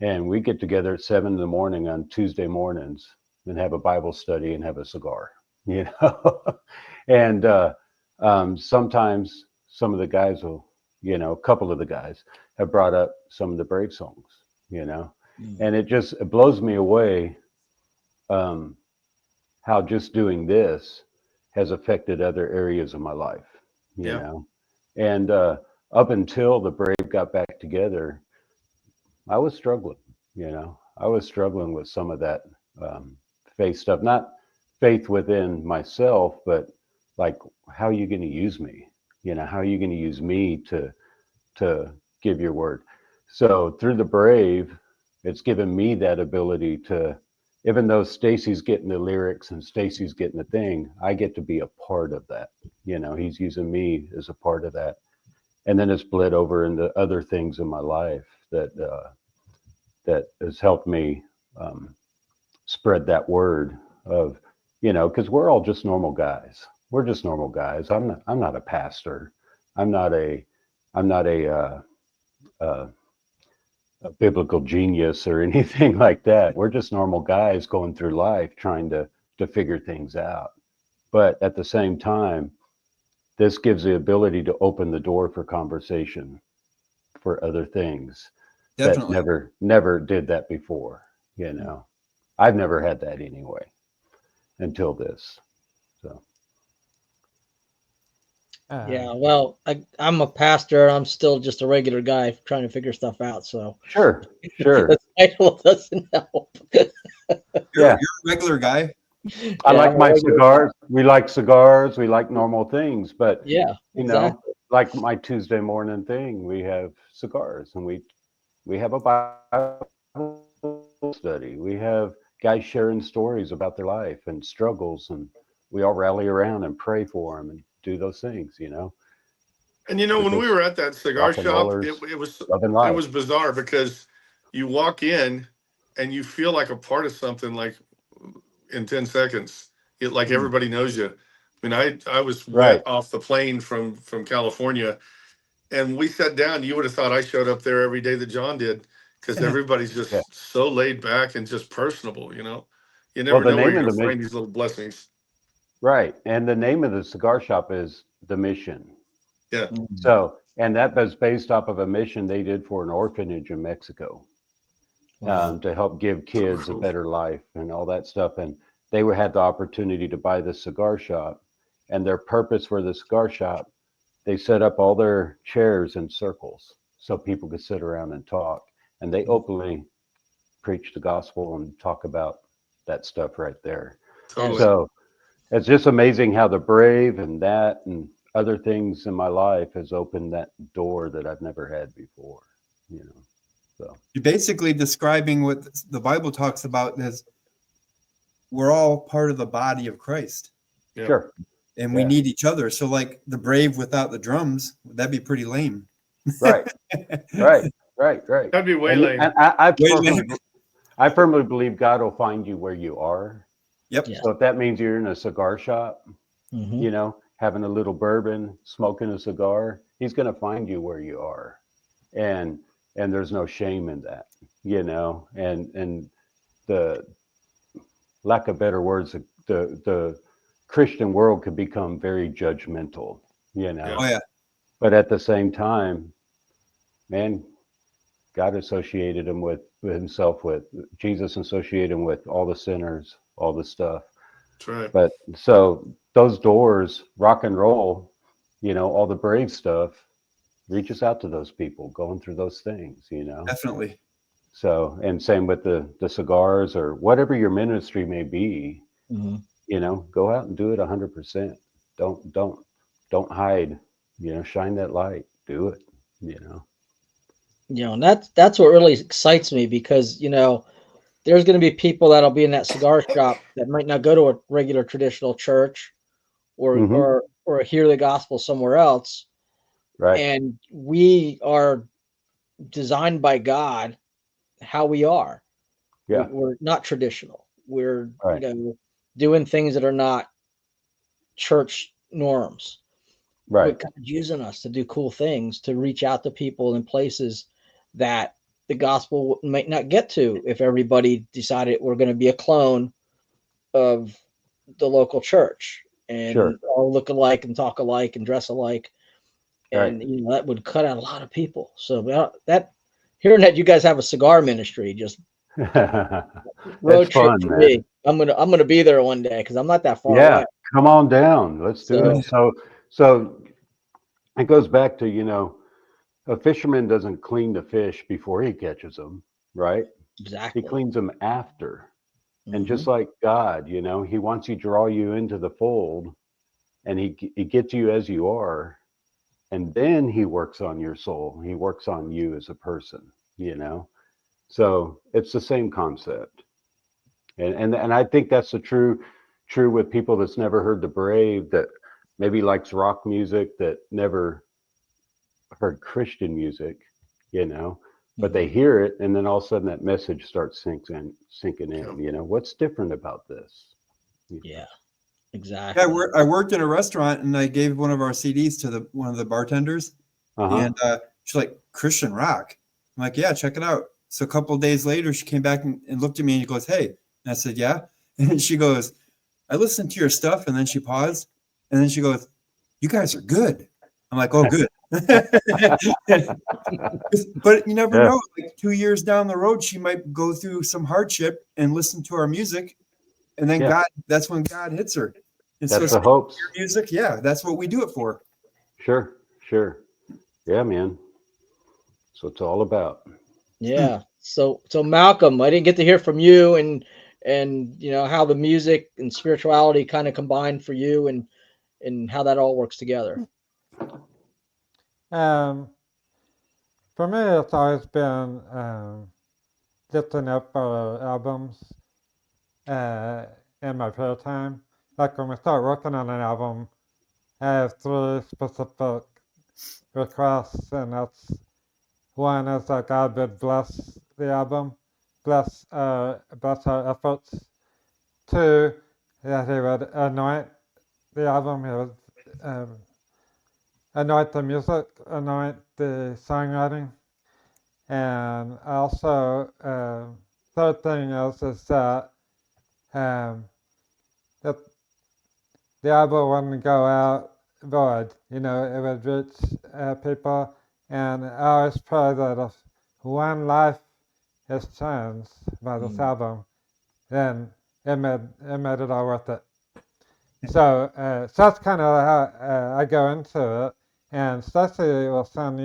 And we get together at 7 in the morning on Tuesday mornings and have a Bible study and have a cigar. And sometimes some of the guys a couple of the guys have brought up some of the Brave songs. And it blows me away how just doing this has affected other areas of my life, you Yeah. know. And up until the Brave got back together, I was struggling. I was struggling with some of that faith stuff, not faith within myself, but like, how are you going to use me? How are you going to use me to give your word? So through the Brave, it's given me that ability to, even though Stacy's getting the lyrics and Stacy's getting the thing, I get to be a part of that. He's using me as a part of that. And then it's bled over into other things in my life that has helped me spread that word of, because we're all just normal guys. We're just normal guys. I'm not a pastor. I'm not a biblical genius or anything like that. We're just normal guys going through life trying to figure things out. But at the same time, this gives the ability to open the door for conversation for other things Definitely. that never did that before. I've never had that anyway until this. So Yeah, well, I'm a pastor. I'm still just a regular guy trying to figure stuff out. So sure. the title doesn't help. Yeah. You're a regular guy. I Yeah, like I'm a my regular cigars. We like cigars. We like normal things, but Yeah, exactly. like my Tuesday morning thing, we have cigars and we have a Bible study. We have guys sharing stories about their life and struggles, and we all rally around and pray for them and do those things. And We're when we just were at that cigar rock and shop, rollers it was loving life. bizarre because you walk in and you feel like a part of something like in 10 seconds. Like everybody knows you. I mean, I was wet Right. off the plane from California, and we sat down. You would have thought I showed up there every day that John did, because everybody's Yeah. just so laid back and just personable. You Well, never the know where name you're of going the to mission, find these little blessings. right. And the name of the cigar shop is The Mission. Yeah. So, and that was based off of a mission they did for an orphanage in Mexico, Wow. to help give kids a better life and all that stuff. And they had the opportunity to buy the cigar shop, and their purpose for the cigar shop, they set up all their chairs in circles so people could sit around and talk. And they openly preach the gospel and talk about that stuff right there. Totally. So it's just amazing how the Brave and that and other things in my life has opened that door that I've never had before, you know. So You're basically describing what the Bible talks about as we're all part of the body of Christ, Yeah. sure. and we Yeah. need each other. So, like the Brave without the drums, that'd be pretty lame. Right. Right. Right. That'd be way And, lame. and I firmly believe God will find you where you are. Yep. Yeah. So if that means you're in a cigar shop, Mhm. you know, having a little bourbon, smoking a cigar, he's going to find you where you are. And there's no shame in that, you know, and the lack of better words, the Christian world could become very judgmental, you know. Oh yeah. But at the same time, man, God associated him with himself, with Jesus associated him with all the sinners, all the stuff. That's right. But so those doors, rock and roll, you know, all the Brave stuff, reaches out to those people going through those things, you know. Definitely. So, and same with the cigars or whatever your ministry may be, Mhm. you know, go out and do it 100%. Don't hide, you know, shine that light, do it, you know. You know, and that's what really excites me because, you know, there's going to be people that'll be in that cigar shop that might not go to a regular traditional church or Mm-hmm. or hear the gospel somewhere else. Right. And we are designed by God how we are. Yeah. We're not traditional. We're, Right. you know, doing things that are not church norms. Right. But God's using us to do cool things to reach out to people in places that the gospel might not get to if everybody decided we're going to be a clone of the local church and Sure. all look alike and talk alike and dress alike. Right. And you know that would cut out a lot of people. So that hearing that you guys have a cigar ministry, just road It's trip fun, for man. me. I'm gonna be there one day because I'm not that far Yeah. away. Come on down. Let's do So it. So it goes back to, you know, a fisherman doesn't clean the fish before he catches them, right? He exactly. cleans them after. And Mhm. just like God, you know, he wants to draw you into the fold, and he gets you as you are, and then he works on your soul. He works on you as a person, you know. So it's the same concept. And I think that's the true with people that's never heard the Brave, that maybe likes rock music, that never heard Christian music, you know, but they Mhm. hear it, and then all of a sudden that message starts sinking in. You know, what's different about this? You Yeah, Yeah, exactly. I worked in a restaurant and I gave one of our CDs to one of the bartenders, know? and she's like, Christian rock. I'm like, yeah, check it out. So a couple of days later, she came back and looked at me and goes, hey. And I said, yeah. And she goes, I listened to your stuff. And then she paused. And then she goes, you guys are good. I'm like, oh, good. But you never Yeah, know. Like 2 years down the road, she might go through some hardship and listen to our music. And then yeah, that's when God hits her. And so that's the speaking of hopes. your music, yeah, that's what we do it for. Sure, sure. Yeah, man. So it's all about. Yeah. So Malcolm, I didn't get to hear from you and you know how the music and spirituality kind of combine for you and how that all works together. For me, it's always been lifting up our albums in my prayer time. Like when we start working on an album, I have three specific requests, and that's one is that God would bless the album, bless our efforts. Two, that He would anoint the album, He would anoint the music, anoint the songwriting, and also third thing is that um, that the album wouldn't go out void. You know, it would reach people, and I always pray that if one life is changed by this album, then it made it all worth it. So, so that's kind of how I go into it. And Stacy will send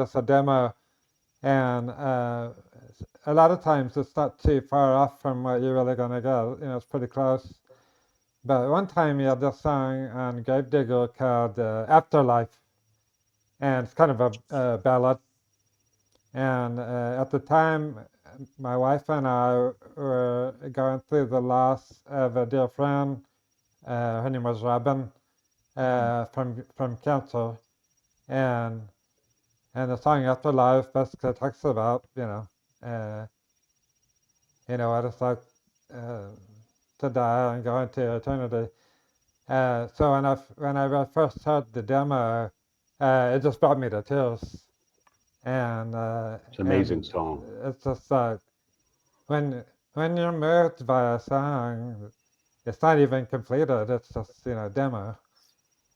us a demo, and a lot of times it's not too far off from what you're really going to get. You know, it's pretty close. But one time he had this song on Gravedigger called Afterlife, and it's kind of a ballad. And at the time, my wife and I were going through the loss of a dear friend. Her name was Robin, from cancer, and the song Afterlife basically talks about what it's like to die and go into eternity. So when I first heard the demo, it just brought me to tears, and It's an amazing song. it's just like when you're moved by a song, it's not even completed. It's just demo.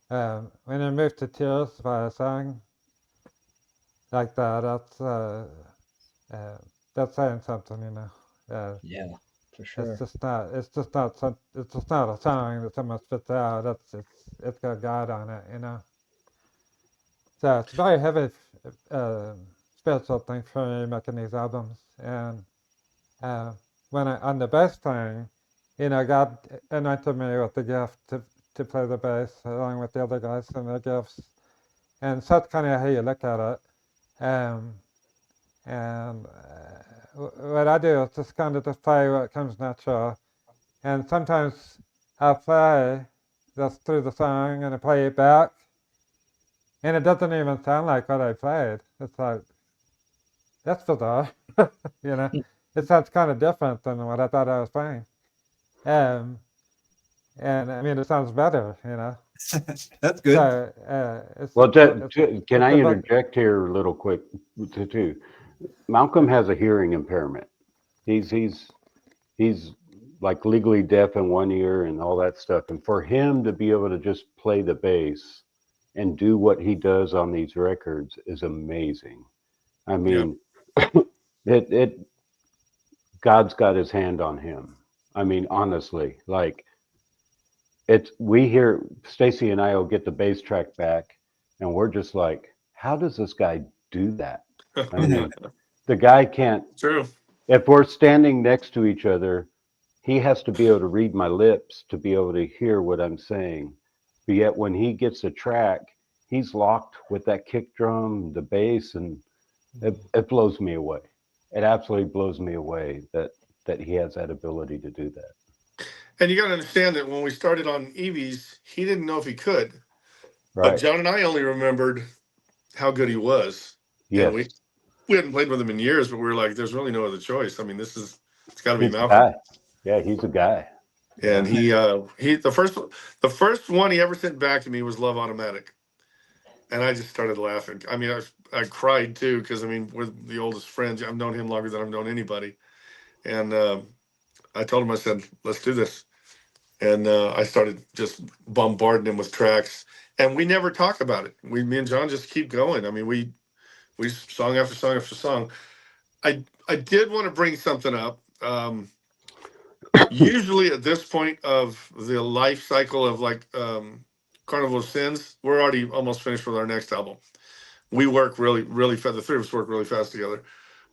When you're moved to tears by a song like that, that's saying something. Yeah, for sure. It's just not. It's just not. It's just not a song that someone spits out. It's got God on it. So it's a very heavy spiritual thing for me making these albums. And when on the bass thing, God anointed me with the gift to play the bass along with the other guys and their gifts. And so that's kind of how you look at it. And what I do is just kind of just play what comes natural. And sometimes I'll play just through the song and I play it back. And it doesn't even sound like what I played. It's like, that's bizarre. It sounds kind of different than what I thought I was playing. And I mean, it sounds better. That's good. So Well, can I interject here a little quick too? Malcolm has a hearing impairment. He's like legally deaf in one ear and all that stuff. And for him to be able to just play the bass and do what he does on these records is amazing. I mean, God's got his hand on him. I mean, honestly, like we hear Stacy and I will get the bass track back and we're just like, how does this guy do that? I mean, the guy can't. True. If we're standing next to each other, he has to be able to read my lips to be able to hear what I'm saying. But yet when he gets a track, he's locked with that kick drum, the bass, and it blows me away. It absolutely blows me away that he has that ability to do that. And you got to understand that when we started on EVs, he didn't know if he could. Right. But John and I only remembered how good he was. Yes. And we hadn't played with him in years, but we were like, there's really no other choice. I mean, it's got to be He's a Malcolm. guy. Yeah, he's a guy. And he the first one he ever sent back to me was Love Automatic. And I just started laughing. I mean, I cried too, because I mean, we're the oldest friends. I've known him longer than I've known anybody. And I told him, I said, let's do this. And I started just bombarding him with tracks. And we never talk about it. Me and John just keep going. I mean, we song after song after song. I did want to bring something up. Usually at this point of the life cycle of like Carnival of Sins, we're already almost finished with our next album. We work really, really fast. The three of us work really fast together.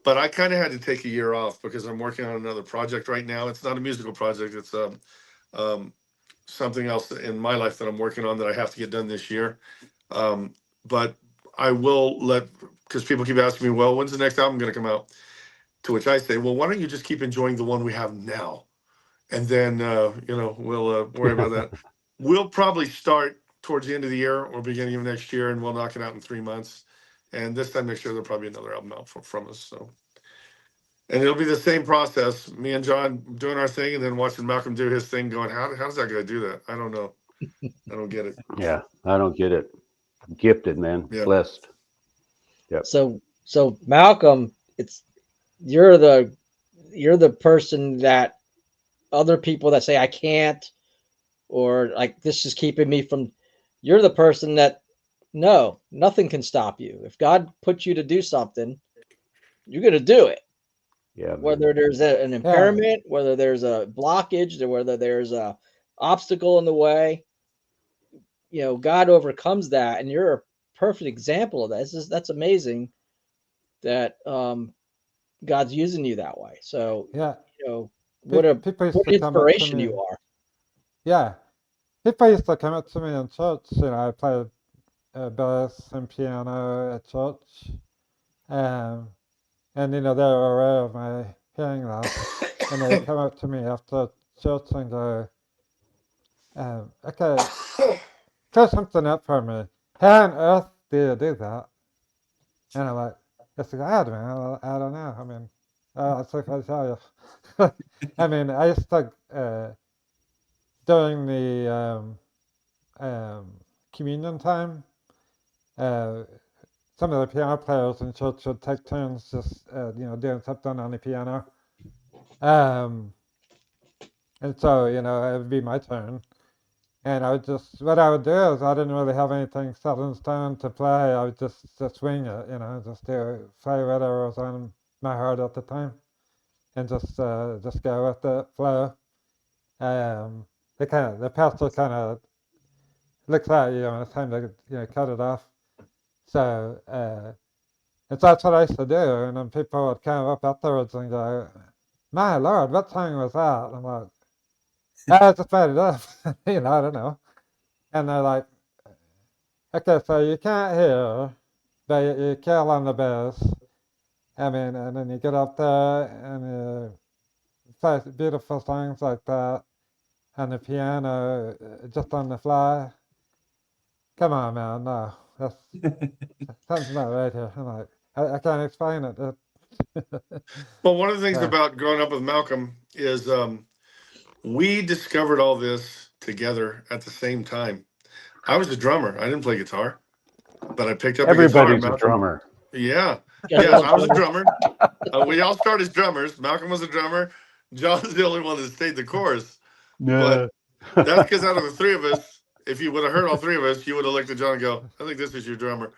But I kind of had to take a year off because I'm working on another project right now. It's not a musical project. It's something else in my life that I'm working on that I have to get done this year. But I will because people keep asking me, well, when's the next album going to come out? To which I say, well, why don't you just keep enjoying the one we have now? And then, we'll worry about that. We'll probably start towards the end of the year or beginning of next year, and we'll knock it out in 3 months. And this time next year, there'll probably be another album out from us. So, and it'll be the same process. Me and John doing our thing, and then watching Malcolm do his thing. Going, how does that guy do that? I don't know. I don't get it. Yeah, I don't get it. Gifted, man. Yeah. Blessed. Yep. So Malcolm, you're the person that other people that say I can't, or like this is keeping me from you're the person that no, nothing can stop you. If God puts you to do something, you're going to do it. Yeah, man. Whether there's an Yeah. impairment, whether there's a blockage, or whether there's a obstacle in the way, God overcomes that, and you're a perfect example of that. That's amazing that God's using you that way. So, Yeah. what an People used to come up to inspiration me. you are. Yeah. People used to come up to me in church. I played bass and piano at church. And they were aware of my hearing loss. And they come up to me after church and go, okay, clear something up for me. How on earth do you do that? And I'm like, it's God, man. I don't know. I mean, it's like I tell you. I mean, I used to, during the communion time, some of the piano players in church would take turns just, doing something on the piano. And so, it would be my turn. And what I would do is I didn't really have anything set in stone to play. I would just swing it, just play whatever was on my heart at the time, and just go with the flow. The pastor kind of looks at you, and it's time to cut it off. So, and so that's what I used to do. And then people would come up afterwards and go, "My Lord, what song was that?" And I'm like, "I just made it up." I don't know. And they're like, "Okay, so you can't hear, but you kill on the bass. I mean, and then you get up there and you play beautiful songs like that on the piano, just on the fly. Come on, man, no, something's not right here." I'm like, I can't explain it. Well, one of the things Yeah. about growing up with Malcolm is we discovered all this together at the same time. I was a drummer. I didn't play guitar, but I picked up a guitar. Everybody's a Malcolm, drummer. yeah, Guys yeah, love I was a drummer. drummer. We all started as drummers. Malcolm was a drummer. John's the only one that stayed the chorus. But that's because out of the three of us, if you would have heard all three of us, you would have looked at John and go, "I think this is your drummer."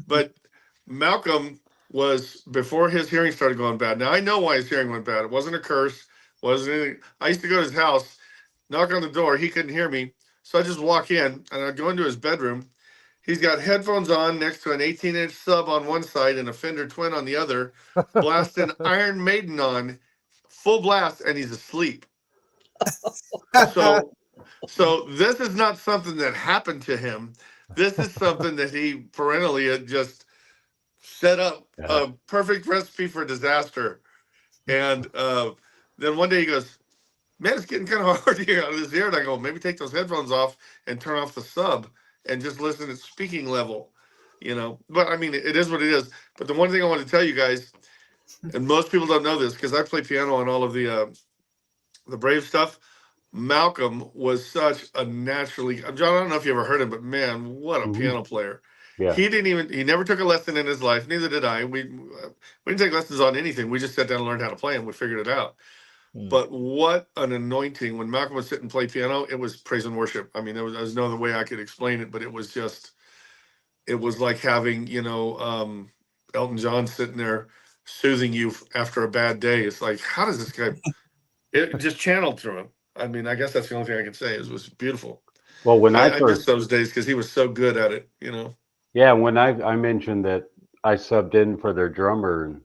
But Malcolm was before his hearing started going bad. Now I know why his hearing went bad. It wasn't a curse. Wasn't anything. I used to go to his house, knock on the door. He couldn't hear me, so I just walk in and I'd go into his bedroom. He's got headphones on next to an 18-inch sub on one side and a Fender Twin on the other, blasting Iron Maiden on full blast, and he's asleep. So this is not something that happened to him. This is something that he parentally had just set up a perfect recipe for disaster. And then one day he goes, "Man, it's getting kind of hard to hear out of his ear." And I go, "Maybe take those headphones off and turn off the sub and just listen at speaking level." But I mean, it is what it is. But the one thing I want to tell you guys, and most people don't know this because I play piano on all of the Brave stuff. Malcolm was such a naturally, John, I don't know if you ever heard him, but man, what a piano player. Yeah. He never took a lesson in his life. Neither did I. We didn't take lessons on anything. We just sat down and learned how to play and we figured it out. But what an anointing. When Malcolm would sit and play piano, it was praise and worship. I mean, there was no other way I could explain it, but it was like having, Elton John sitting there soothing you after a bad day. It's like, how does this guy, it just channeled through him. I mean, I guess that's the only thing I can say. It was beautiful. Well, when I miss those days because he was so good at it, yeah, when I mentioned that I subbed in for their drummer, and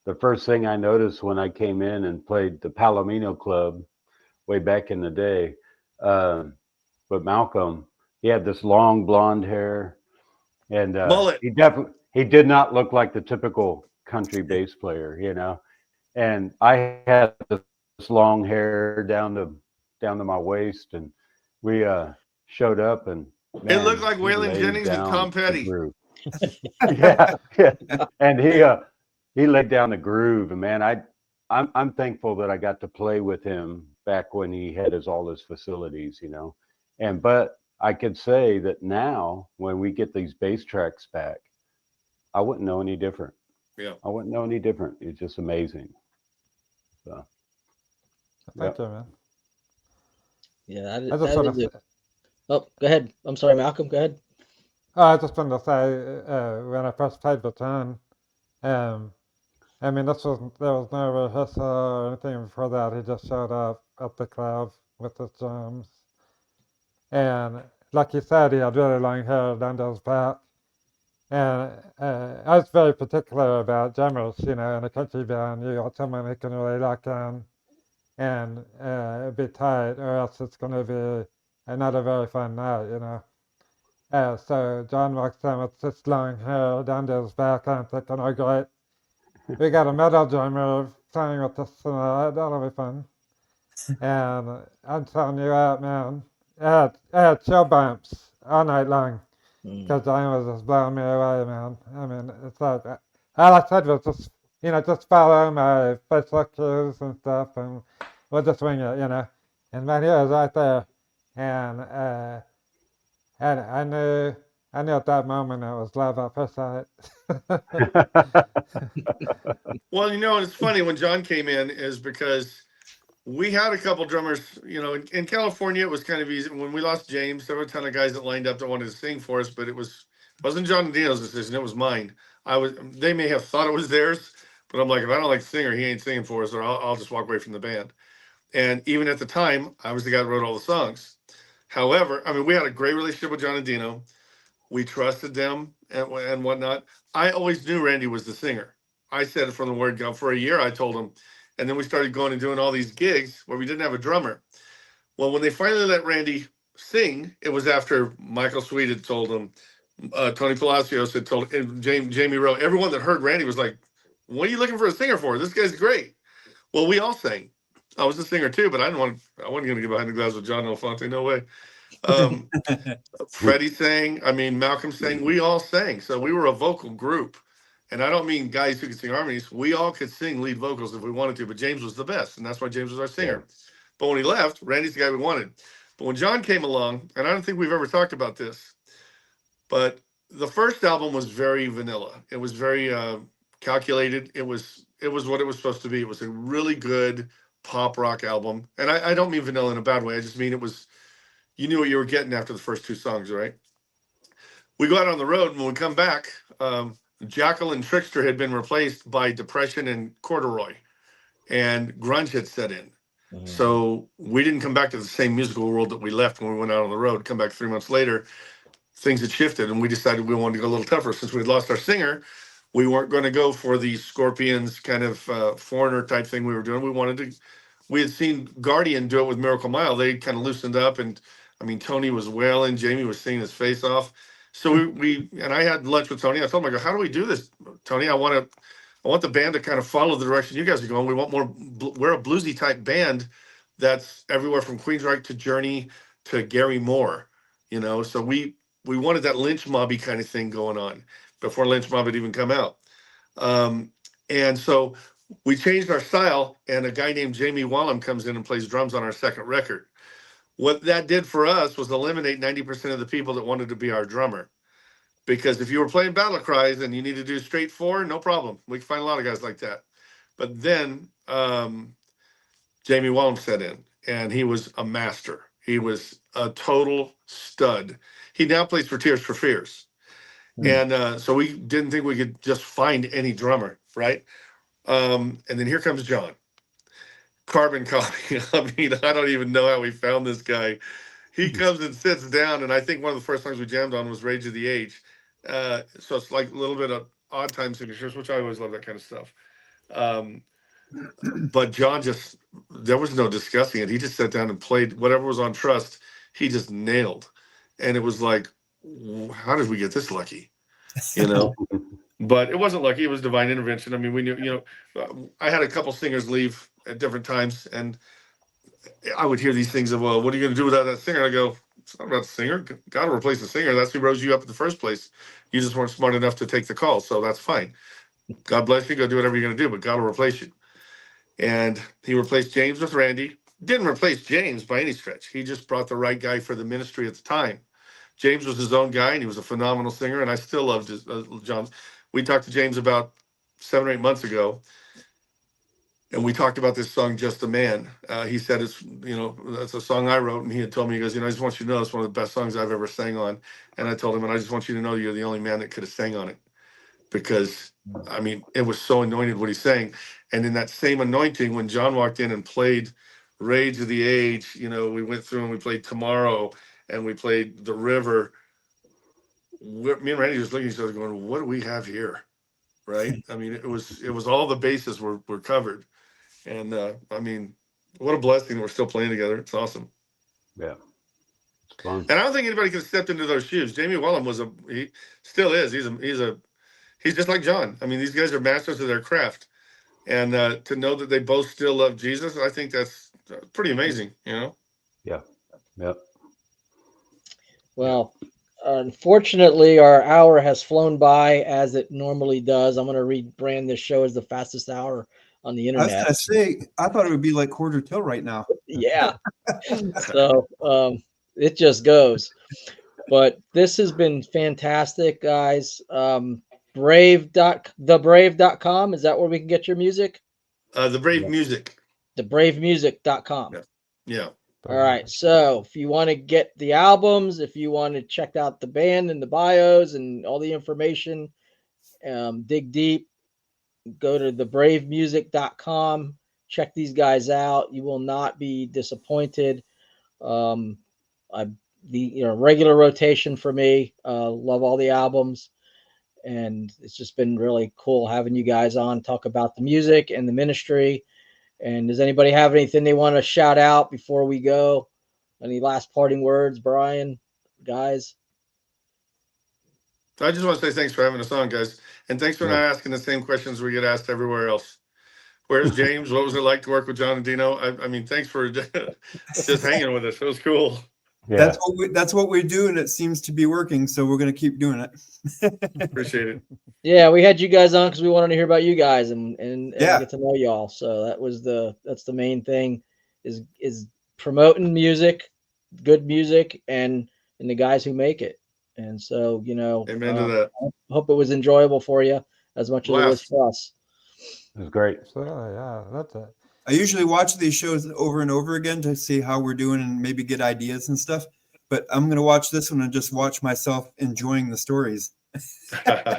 the first thing I noticed when I came in and played the Palomino Club way back in the day, but Malcolm, he had this long blonde hair, and Mullet. he did not look like the typical country bass player, And I had this long hair down to my waist, and we showed up, and It looked man, like he Waylon laid Jennings and down Tom the Petty. groove. Yeah, and he laid down the groove, and man, I'm thankful that I got to play with him back when he had all his facilities, but I could say that now when we get these bass tracks back, I wouldn't know any different. Yeah. I wouldn't know any different. It's just amazing. So Thank you, man. Yeah, I just want to Oh, go ahead. I'm sorry, Malcolm. Go ahead. I just wanted to say, when I first played with John, um, I mean, there was no rehearsal or anything before that. He just showed up at the club with his drums. And like he said, he had really long hair down to his back. And I was very particular about drummers, in a country band. You got someone who can really lock in and be tight, or else it's going to be not a very fun night. So John walks in with this long hair down to his back. I'm thinking, oh, great. We got a metal drummer playing with us tonight. That'll be fun. And I'm telling you what, man, I had chill bumps all night long because John was just blowing me away, man. I mean, it's like, all I said was just follow my facial cues and stuff, and we'll just wing it. And man, he was right there. And I knew at that moment it was love at first sight. Well, it's funny when John came in is because we had a couple drummers, in California, it was kind of easy. When we lost James, there were a ton of guys that lined up that wanted to sing for us, but wasn't John and Dino's decision. It was mine. They may have thought it was theirs, but I'm like, if I don't like the singer, he ain't singing for us, or I'll just walk away from the band. And even at the time, I was the guy that wrote all the songs. However, I mean, we had a great relationship with John and Dino. We trusted them and whatnot. I always knew Randy was the singer. I said it from the word go. For a year, I told him. And then we started going and doing all these gigs where we didn't have a drummer. Well, when they finally let Randy sing, it was after Michael Sweet had told him, Tony Palacios had told him, Jamie Rowe, everyone that heard Randy was like, what are you looking for a singer for? This guy's great. Well, we all sang. I was a singer too, but I wasn't going to get behind the glass with John Elefante. No way. Freddie sang. I mean, Malcolm sang. We all sang. So we were a vocal group. And I don't mean guys who could sing harmonies. We all could sing lead vocals if we wanted to, but James was the best. And that's why James was our singer. Yeah. But when he left, Randy's the guy we wanted. But when John came along, and I don't think we've ever talked about this, but the first album was very vanilla. It was very calculated. It was what it was supposed to be. It was a really good pop rock album. And I don't mean vanilla in a bad way. I just mean you knew what you were getting after the first two songs, right? We go out on the road, and when we come back, Jackal and Trickster had been replaced by Depression and Corduroy, and grunge had set in. Mm-hmm. So we didn't come back to the same musical world that we left when we went out on the road. Come back 3 months later, things had shifted, and we decided we wanted to go a little tougher. Since we had lost our singer, we weren't going to go for the Scorpions kind of Foreigner type thing we were doing. We had seen Guardian do it with Miracle Mile. They kind of loosened up, and I mean, Tony was wailing, Jamie was singing his face off. So we and I had lunch with Tony. I told him, I go, how do we do this, Tony? I want the band to kind of follow the direction you guys are going. We want we're a bluesy type band that's everywhere from Queensryche to Journey to Gary Moore, So we wanted that Lynch Mobby kind of thing going on before Lynch Mob had even come out. And so we changed our style, and a guy named Jamie Wallem comes in and plays drums on our second record. What that did for us was eliminate 90% of the people that wanted to be our drummer. Because if you were playing Battle Cries and you need to do straight four, no problem. We can find a lot of guys like that. But then Jamie Wallem set in, and he was a master. He was a total stud. He now plays for Tears for Fears. And so we didn't think we could just find any drummer, right? And then here comes John. Carbon copy. I mean, I don't even know how we found this guy. He comes and sits down, and I think one of the first songs we jammed on was Rage of the Age. So it's like a little bit of odd time signatures, which I always love that kind of stuff. But John there was no discussing it. He just sat down and played whatever was on Trust. He just nailed. And it was like, how did we get this lucky? But it wasn't lucky. It was divine intervention. I mean, we knew, I had a couple singers leave at different times, and I would hear these things of, well, what are you going to do without that singer? I go, it's not about the singer. God will replace the singer. That's who rose you up in the first place. You just weren't smart enough to take the call, so that's fine. God bless you. Go do whatever you're going to do, but God will replace you. And he replaced James with Randy. Didn't replace James by any stretch. He just brought the right guy for the ministry at the time. James was his own guy, and he was a phenomenal singer, and I still loved John. We talked to James about 7 or 8 months ago, and we talked about this song, Just a Man. He said, it's, that's a song I wrote. And he had told me, he goes, I just want you to know it's one of the best songs I've ever sang on. And I told him, and I just want you to know you're the only man that could have sang on it, because I mean, it was so anointed what he's saying. And in that same anointing, when John walked in and played Rage of the Age, we went through and we played Tomorrow and we played The River. Me and Randy just looking at each other going, what do we have here? Right. I mean, it was all the bases were covered. And I mean, what a blessing. We're still playing together. It's awesome. Yeah. It's fun. And I don't think anybody could have stepped into those shoes. Jamie Wellham he still is. He's just like John. I mean, these guys are masters of their craft. And to know that they both still love Jesus, I think that's pretty amazing, Yeah. Yep. Well, unfortunately, our hour has flown by as it normally does. I'm going to rebrand this show as the fastest hour on the I was internet. gonna say, I thought it would be like quarter till right now. Yeah. So it just goes. But this has been fantastic, guys. Thebrave.com. Is that where we can get your music? The Brave Music. Thebravemusic.com. Yeah. All right. So if you want to get the albums, if you want to check out the band and the bios and all the information, dig deep, go to thebravemusic.com. Check these guys out. You will not be disappointed. Regular rotation for me. Love all the albums. And it's just been really cool having you guys on, talk about the music and the ministry. And does anybody have anything they want to shout out before we go? Any last parting words, Bryan, guys? I just want to say thanks for having us on, guys. And thanks for Yeah. not asking the same questions we get asked everywhere else. Where's James? What was it like to work with John and Dino? I mean, thanks for just hanging with us. It was cool. Yeah. That's what we do, and it seems to be working. So we're going to keep doing it. Appreciate it. Yeah, we had you guys on because we wanted to hear about you guys and Yeah. get to know y'all. So that's the main thing is promoting music, good music, and the guys who make it. And so Amen to that. hope it was enjoyable for you as much as it was Blast. for us. It was great. So yeah, that's it. I usually watch these shows over and over again to see how we're doing and maybe get ideas and stuff. But I'm going to watch this one and just watch myself enjoying the stories.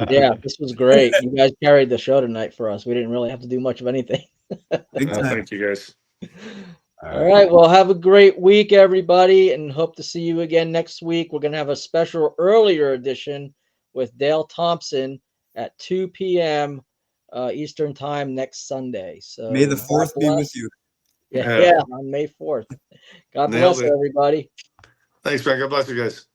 Yeah, this was great. You guys carried the show tonight for us. We didn't really have to do much of anything. Big time. Thank you, guys. All right. Well, have a great week, everybody, and hope to see you again next week. We're going to have a special earlier edition with Dale Thompson at 2 p.m. Eastern time next Sunday. So May the God 4th be with bless. you. Yeah, on May 4th. God Nailed bless it. everybody. Thanks, man. God bless you guys.